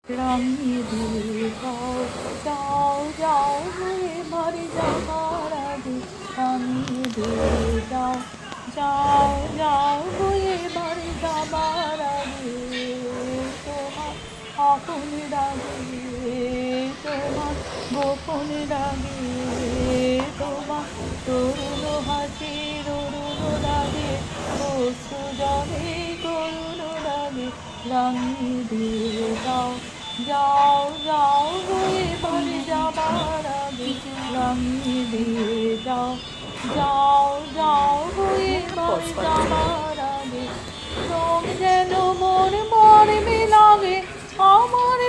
রাঙিয়ে দিয়ে যাও, যাও যাও হয়ে বাড়ি যাবার আগে রাঙিয়ে দিয়ে যাও, যাও যাও হয়ে বাড়ি যাবার আগে তোমার আপন ডাকে, তোমার গোপন ডাকে, তোমার তরুণ হাসির অরুণ রাগে অশ্রু জলে করুণ রাগে রাঙিয়ে দিয়ে যাও, যাও যাও হয়ে বাড়ি যাবার আগে রাঙিয়ে দিয়ে যাও, যাও যাও হয়ে বাড়ি যাবার আগে রং যেন মন মর্মে লাগে আমার